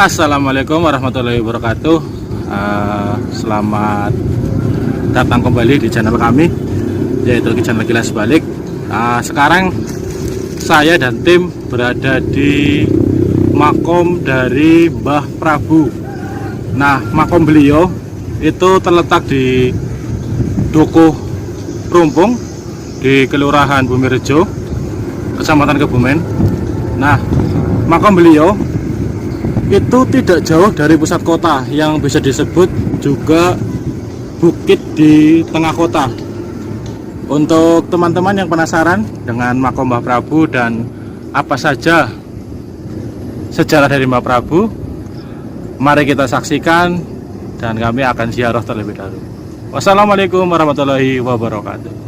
Assalamualaikum warahmatullahi wabarakatuh. Selamat datang kembali di channel kami, yaitu di channel Kilas Balik. Sekarang saya dan tim berada di makom dari Mbah Prabu. Nah, makom beliau itu terletak di Dukuh Rumpung di Kelurahan Bumirejo, Kecamatan Kebumen. Nah, makom beliau itu tidak jauh dari pusat kota, yang bisa disebut juga bukit di tengah kota. Untuk teman-teman yang penasaran dengan makom Mbah Prabu dan apa saja sejarah dari Mbah Prabu, mari kita saksikan dan kami akan ziarah terlebih dahulu. Wassalamualaikum warahmatullahi wabarakatuh.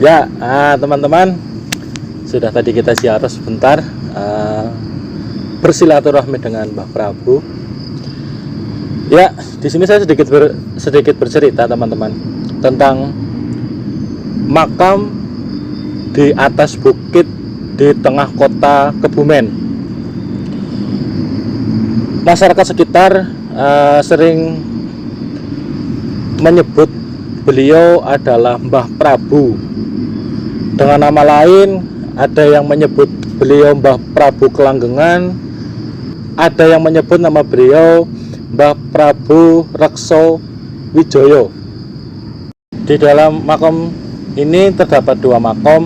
Ya, teman-teman, sudah tadi kita ziarah sebentar, bersilaturahmi dengan Mbah Prabu. Ya, di sini saya sedikit bercerita, teman-teman, tentang makam di atas bukit di tengah kota Kebumen. Masyarakat sekitar sering menyebut beliau adalah Mbah Prabu. Dengan nama lain, ada yang menyebut beliau Mbah Prabu Kelanggengan, ada yang menyebut nama beliau Mbah Prabu Rekso Wijoyo. Di dalam makom ini terdapat dua makom.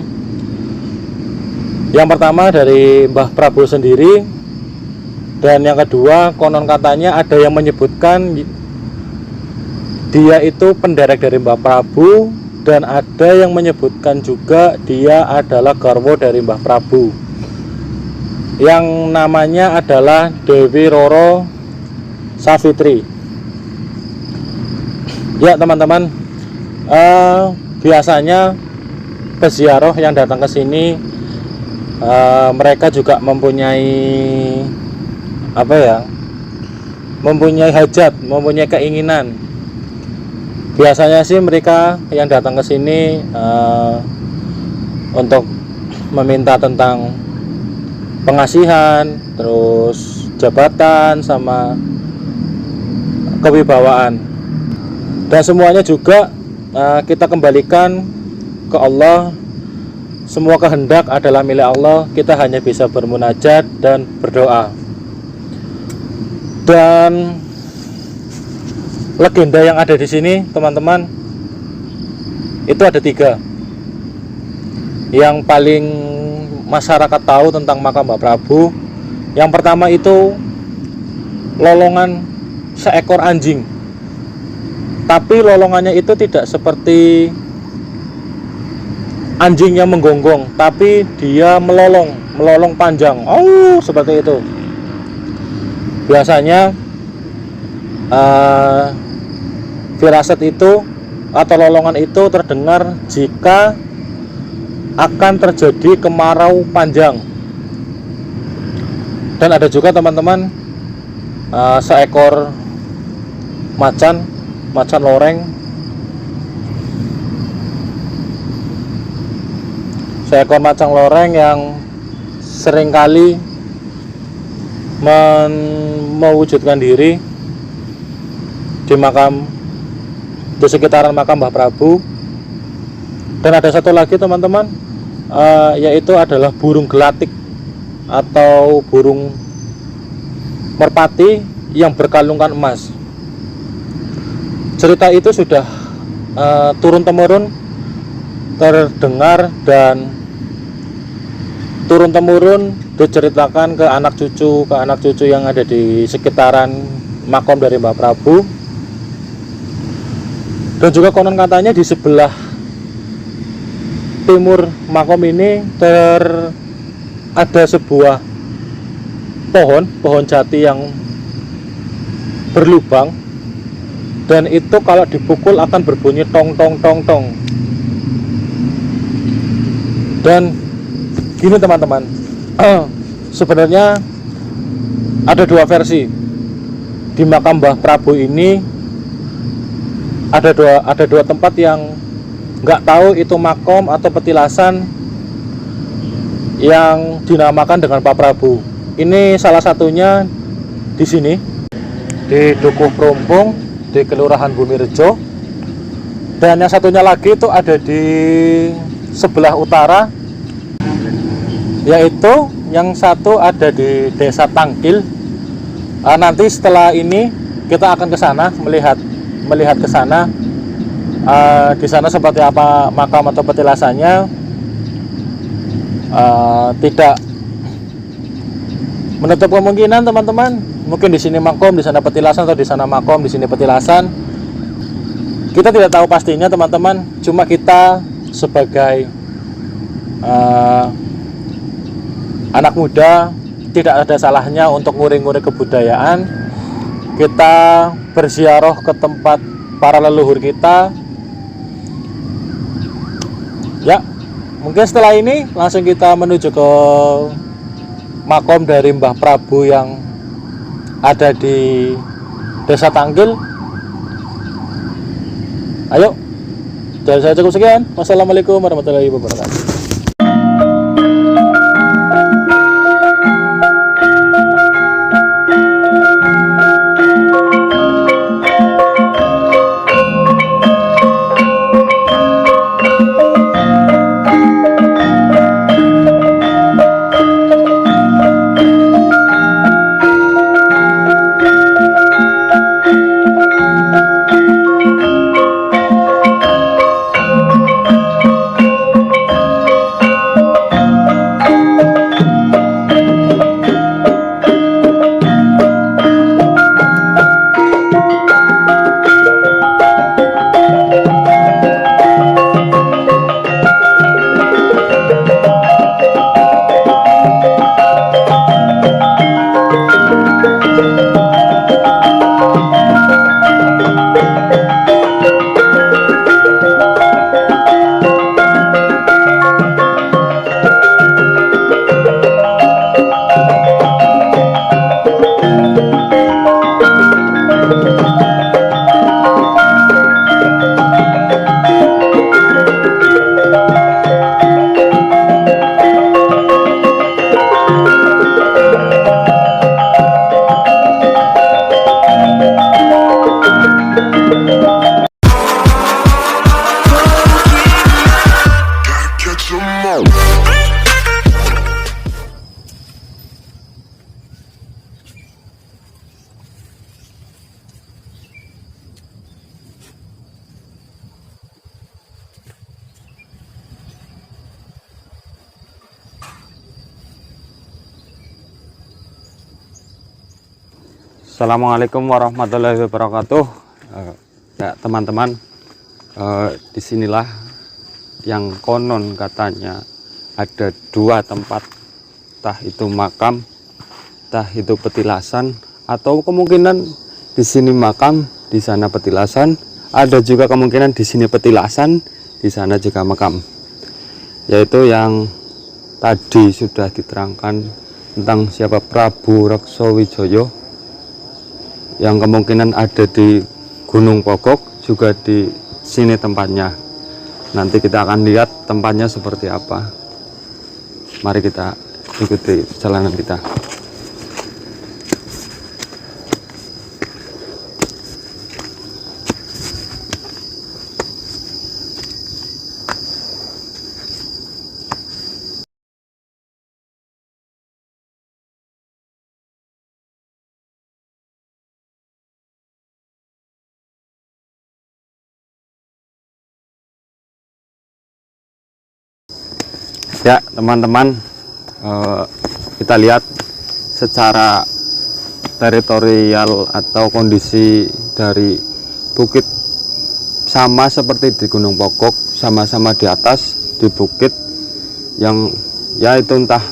Yang pertama dari Mbah Prabu sendiri, dan yang kedua konon katanya ada yang menyebutkan dia itu penderek dari Mbah Prabu, dan ada yang menyebutkan juga dia adalah garwo dari Mbah Prabu yang namanya adalah Dewi Roro Savitri. Ya, teman-teman, biasanya peziarah yang datang ke sini mereka juga mempunyai mempunyai hajat, mempunyai keinginan. Biasanya sih mereka yang datang ke sini untuk meminta tentang pengasihan, terus jabatan sama kewibawaan. Dan semuanya juga kita kembalikan ke Allah. Semua kehendak adalah milik Allah. Kita hanya bisa bermunajat dan berdoa. Dan legenda yang ada di sini, teman-teman, itu ada 3. Yang paling masyarakat tahu tentang makam Mbah Prabu, yang pertama itu lolongan seekor anjing. Tapi lolongannya itu tidak seperti anjing yang menggonggong, tapi dia melolong panjang. Oh, seperti itu. Biasanya firasat itu atau lolongan itu terdengar jika akan terjadi kemarau panjang. Dan ada juga teman-teman seekor macan loreng. Seekor macan loreng yang seringkali mewujudkan diri di sekitaran makam Mbah Prabu. Dan ada satu lagi teman-teman, yaitu adalah burung gelatik atau burung merpati yang berkalungkan emas. Cerita itu sudah turun-temurun terdengar dan turun-temurun diceritakan ke anak cucu yang ada di sekitaran makom dari Mbah Prabu. Dan juga konon katanya di sebelah timur makom ini ada sebuah pohon jati yang berlubang, dan itu kalau dipukul akan berbunyi tong tong tong tong. Dan gini teman-teman, sebenarnya ada 2 versi di makam Mbah Prabu ini. Ada dua tempat yang nggak tahu itu makom atau petilasan yang dinamakan dengan Pak Prabu. Ini salah satunya di sini di Dukuh Prompong di Kelurahan Bumirejo, dan yang satunya lagi itu ada di sebelah utara, yaitu yang satu ada di Desa Tangkil. Nanti setelah ini kita akan ke sana melihat ke sana. Di sana seperti apa makam atau petilasannya, tidak menutup kemungkinan teman-teman. Mungkin di sini makom, di sana petilasan, atau di sana makom, di sini petilasan. Kita tidak tahu pastinya teman-teman. Cuma kita sebagai anak muda tidak ada salahnya untuk nguring-nguring kebudayaan. Kita berziarah ke tempat para leluhur kita. Ya, mungkin setelah ini langsung kita menuju ke makom dari Mbah Prabu yang ada di Desa Tangkil. Ayo, dari saya cukup sekian. Wassalamualaikum warahmatullahi wabarakatuh. Assalamualaikum warahmatullahi wabarakatuh. Ya teman-teman, disinilah yang konon katanya ada dua tempat, entah itu makam, entah itu petilasan, atau kemungkinan di sini makam, di sana petilasan. Ada juga kemungkinan di sini petilasan, di sana juga makam. Yaitu yang tadi sudah diterangkan tentang siapa Prabu Reksawijaya, yang kemungkinan ada di Gunung Pogok, juga di sini tempatnya. Nanti kita akan lihat tempatnya seperti apa. Mari kita ikuti perjalanan kita. Ya teman-teman, kita lihat secara teritorial atau kondisi dari bukit sama seperti di Gunung Pogok, sama-sama di atas di bukit yang ya itu entah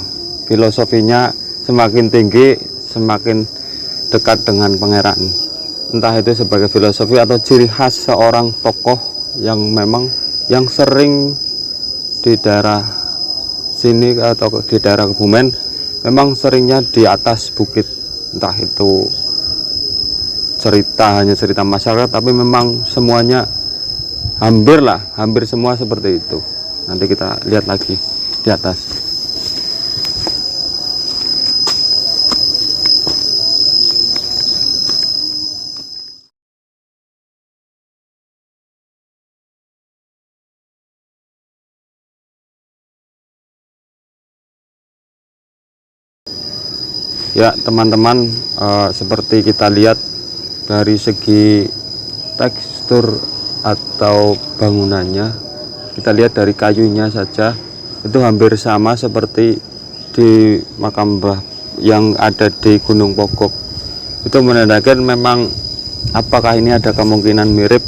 filosofinya semakin tinggi semakin dekat dengan pangeran, entah itu sebagai filosofi atau ciri khas seorang tokoh yang memang yang sering di daerah sini atau di daerah Kebumen memang seringnya di atas bukit, entah itu hanya cerita masyarakat, tapi memang semuanya hampir semua seperti itu. Nanti kita lihat lagi di atas. Ya teman-teman, seperti kita lihat dari segi tekstur atau bangunannya, kita lihat dari kayunya saja itu hampir sama seperti di makam Mbah yang ada di Gunung Pogok. Itu menandakan memang apakah ini ada kemungkinan mirip,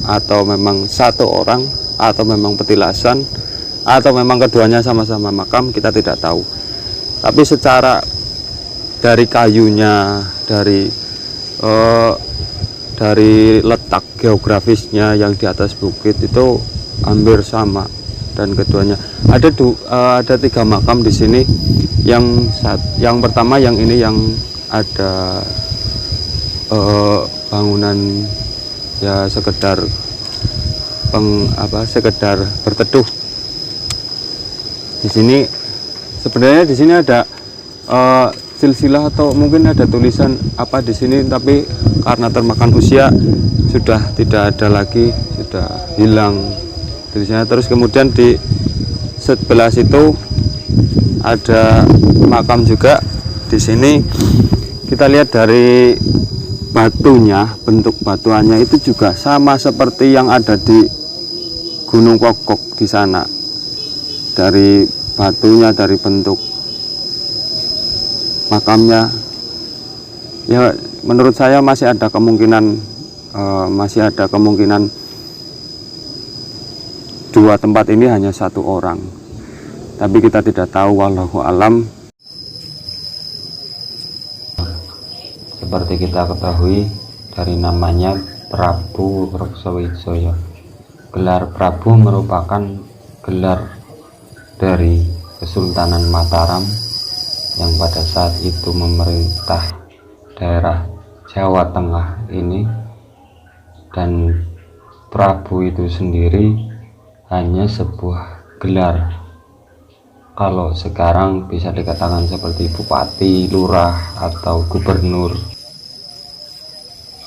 atau memang satu orang, atau memang petilasan, atau memang keduanya sama-sama makam, kita tidak tahu. Tapi secara dari kayunya, dari letak geografisnya yang di atas bukit itu hampir sama, dan keduanya ada 3 makam di sini. Yang pertama yang ini yang ada bangunan ya sekedar sekedar berteduh. Di sini sebenarnya di sini ada silsilah atau mungkin ada tulisan apa di sini, tapi karena termakan usia sudah tidak ada lagi, sudah hilang tulisannya. Terus kemudian di sebelah situ ada makam juga. Di sini kita lihat dari batunya, bentuk batuannya itu juga sama seperti yang ada di Gunung Pogok di sana. Dari batunya, dari bentuk makamnya, ya menurut saya masih ada kemungkinan dua tempat ini hanya satu orang, tapi kita tidak tahu, wallahu alam. Seperti kita ketahui dari namanya Prabu Reksawijaya, gelar Prabu merupakan gelar dari Kesultanan Mataram yang pada saat itu memerintah daerah Jawa Tengah ini. Dan Prabu itu sendiri hanya sebuah gelar. Kalau sekarang bisa dikatakan seperti bupati, lurah, atau gubernur.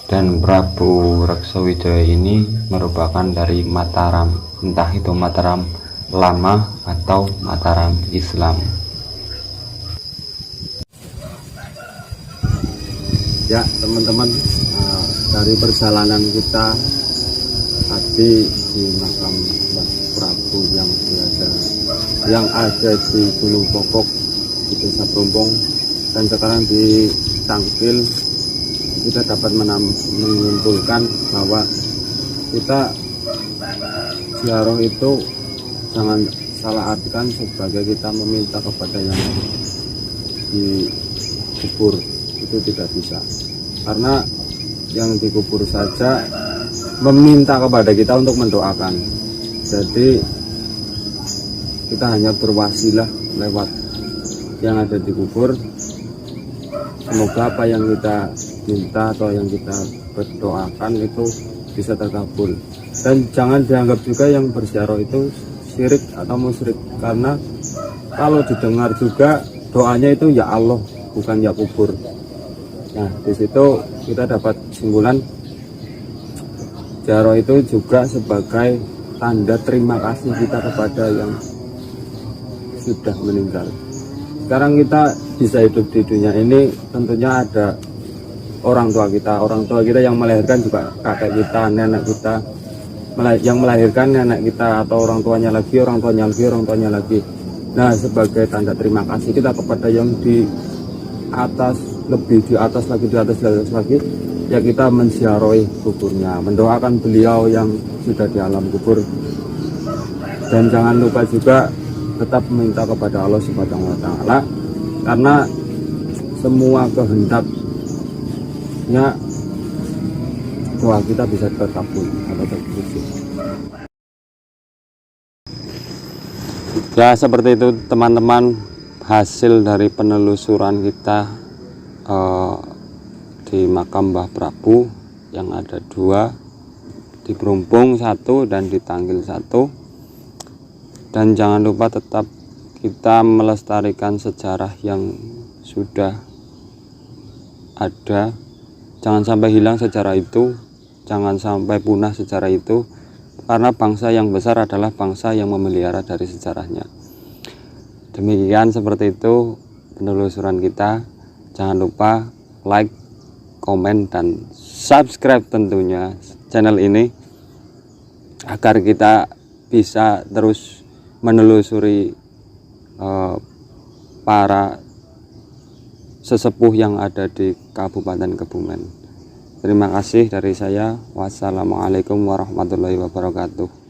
Dan Prabu Reksawijaya ini merupakan dari Mataram, entah itu Mataram lama atau Mataram Islam. Ya teman-teman, dari perjalanan kita tadi di makam Mbah Prabu yang ada di Gunung Pokok di Desa Brompong, dan sekarang di Tangkil, kita dapat menyimpulkan bahwa kita ziarah itu jangan salah artikan sebagai kita meminta kepada yang dikubur, itu tidak bisa, karena yang dikubur saja meminta kepada kita untuk mendoakan. Jadi kita hanya berwasilah lewat yang ada di kubur. Semoga apa yang kita minta atau yang kita berdoakan itu bisa terkabul. Dan jangan dianggap juga yang berziarah itu syirik atau musyrik, karena kalau didengar juga doanya itu ya Allah, bukan ya kubur. Nah, di situ kita dapat kesimpulan ziarah itu juga sebagai tanda terima kasih kita kepada yang sudah meninggal. Sekarang kita bisa hidup di dunia ini, tentunya ada orang tua kita yang melahirkan juga kakek kita, nenek kita, yang melahirkan nenek kita, atau orang tuanya lagi. Nah, sebagai tanda terima kasih kita kepada yang di atas, lebih di atas lagi, ya kita menziarahi kuburnya, mendoakan beliau yang sudah di alam kubur. Dan jangan lupa juga tetap meminta kepada Allah Subhanahu wa Ta'ala, karena semua kehendaknya doa kita bisa terkabul atau terwujud. Ya, seperti itu teman-teman, hasil dari penelusuran kita di makam Mbah Prabu yang ada 2, di Brompong 1 dan di Tangkil 1. Dan jangan lupa tetap kita melestarikan sejarah yang sudah ada. Jangan sampai hilang sejarah itu, jangan sampai punah sejarah itu, karena bangsa yang besar adalah bangsa yang memelihara dari sejarahnya. Demikian, seperti itu penelusuran kita. Jangan lupa like, komen, dan subscribe tentunya channel ini, agar kita bisa terus menelusuri para sesepuh yang ada di Kabupaten Kebumen. Terima kasih dari saya. Wassalamualaikum warahmatullahi wabarakatuh.